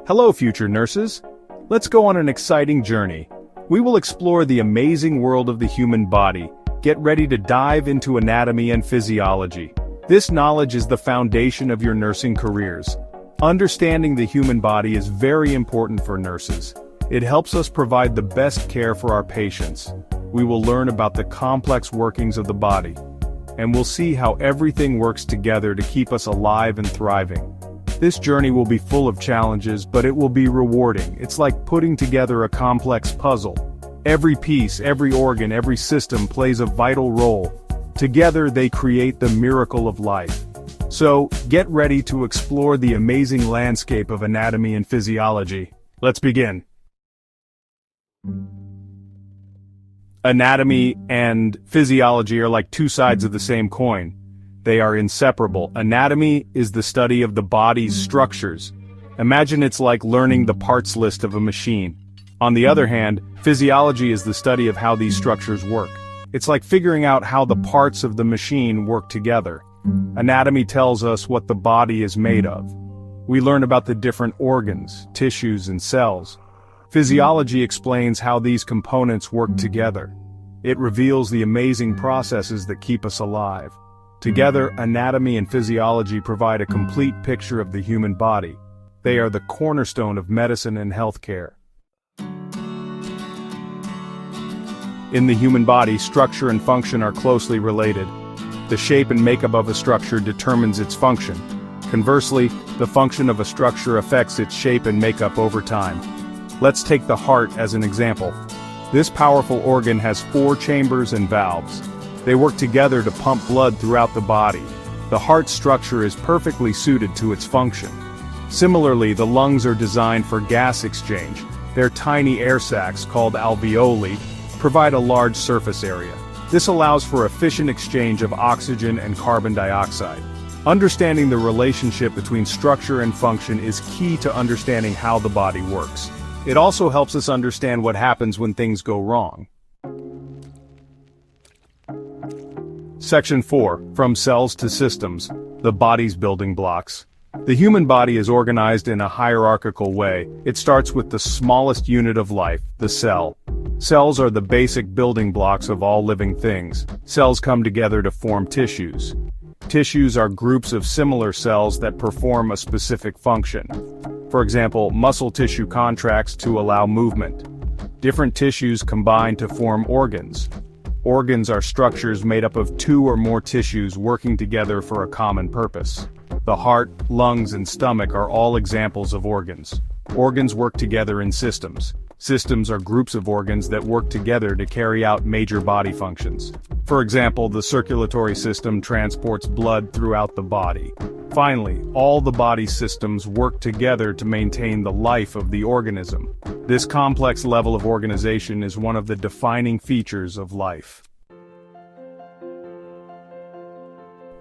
Hello, future nurses. Let's go on an exciting journey. We will explore the amazing world of the human body. Get ready to dive into anatomy and physiology. This knowledge is the foundation of your nursing careers. Understanding the human body is very important for nurses. It helps us provide the best care for our patients. We will learn about the complex workings of the body, and we'll see how everything works together to keep us alive and thriving. This journey will be full of challenges, but it will be rewarding. It's like putting together a complex puzzle. Every piece, every organ, every system plays a vital role. Together they create the miracle of life. So, get ready to explore the amazing landscape of anatomy and physiology. Let's begin. Anatomy and physiology are like two sides of the same coin. They are inseparable. Anatomy is the study of the body's structures. Imagine it's like learning the parts list of a machine. On the other hand, physiology is the study of how these structures work. It's like figuring out how the parts of the machine work together. Anatomy tells us what the body is made of. We learn about the different organs, tissues, and cells. Physiology explains how these components work together. It reveals the amazing processes that keep us alive. Together, anatomy and physiology provide a complete picture of the human body. They are the cornerstone of medicine and healthcare. In the human body, structure and function are closely related. The shape and makeup of a structure determines its function. Conversely, the function of a structure affects its shape and makeup over time. Let's take the heart as an example. This powerful organ has 4 chambers and valves. They work together to pump blood throughout the body. The heart structure is perfectly suited to its function. Similarly, the lungs are designed for gas exchange. Their tiny air sacs, called alveoli, provide a large surface area. This allows for efficient exchange of oxygen and carbon dioxide. Understanding the relationship between structure and function is key to understanding how the body works. It also helps us understand what happens when things go wrong. Section 4. From cells to systems. The body's building blocks. The human body is organized in a hierarchical way. It starts with the smallest unit of life, the cell. Cells are the basic building blocks of all living things. Cells come together to form tissues. Tissues are groups of similar cells that perform a specific function. For example, muscle tissue contracts to allow movement. Different tissues combine to form organs. Organs are structures made up of 2 or more tissues working together for a common purpose. The heart, lungs, and stomach are all examples of organs. Organs work together in systems. Systems are groups of organs that work together to carry out major body functions. For example, the circulatory system transports blood throughout the body. Finally, all the body systems work together to maintain the life of the organism. This complex level of organization is one of the defining features of life.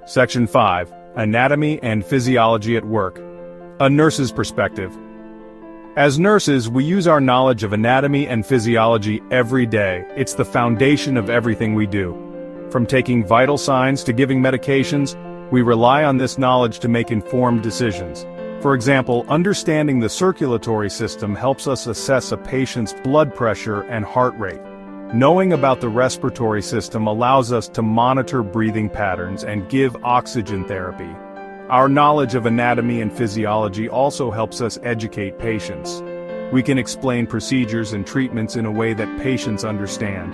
Section 5. Anatomy and physiology at work. A nurse's perspective. As nurses, we use our knowledge of anatomy and physiology every day. It's the foundation of everything we do. From taking vital signs to giving medications, we rely on this knowledge to make informed decisions. For example, understanding the circulatory system helps us assess a patient's blood pressure and heart rate. Knowing about the respiratory system allows us to monitor breathing patterns and give oxygen therapy. Our knowledge of anatomy and physiology also helps us educate patients. We can explain procedures and treatments in a way that patients understand.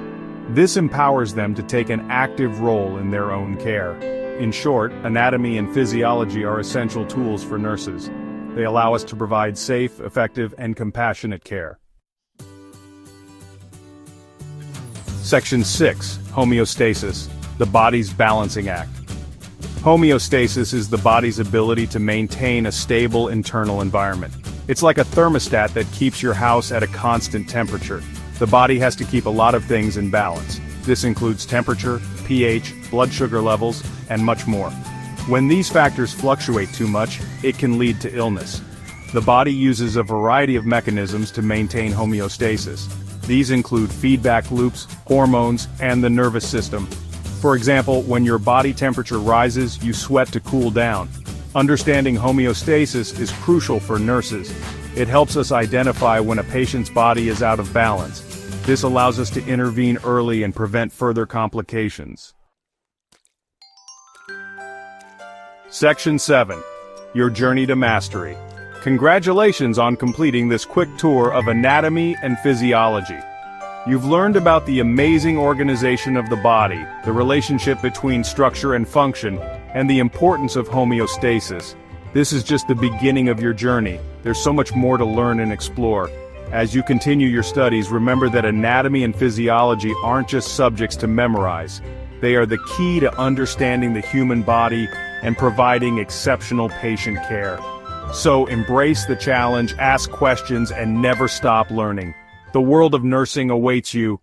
This empowers them to take an active role in their own care. In short, anatomy and physiology are essential tools for nurses. They allow us to provide safe, effective, and compassionate care. Section 6. Homeostasis. The body's balancing act. Homeostasis is the body's ability to maintain a stable internal environment. It's like a thermostat that keeps your house at a constant temperature. The body has to keep a lot of things in balance. This includes temperature, pH, blood sugar levels, and much more. When these factors fluctuate too much, it can lead to illness. The body uses a variety of mechanisms to maintain homeostasis. These include feedback loops, hormones, and the nervous system. For example, when your body temperature rises, you sweat to cool down. Understanding homeostasis is crucial for nurses. It helps us identify when a patient's body is out of balance. This allows us to intervene early and prevent further complications. Section 7. Your Journey to Mastery. Congratulations on completing this quick tour of anatomy and physiology. You've learned about the amazing organization of the body, the relationship between structure and function, and the importance of homeostasis. This is just the beginning of your journey. There's so much more to learn and explore. As you continue your studies, remember that anatomy and physiology aren't just subjects to memorize. They are the key to understanding the human body and providing exceptional patient care. So embrace the challenge, ask questions, and never stop learning. The world of nursing awaits you.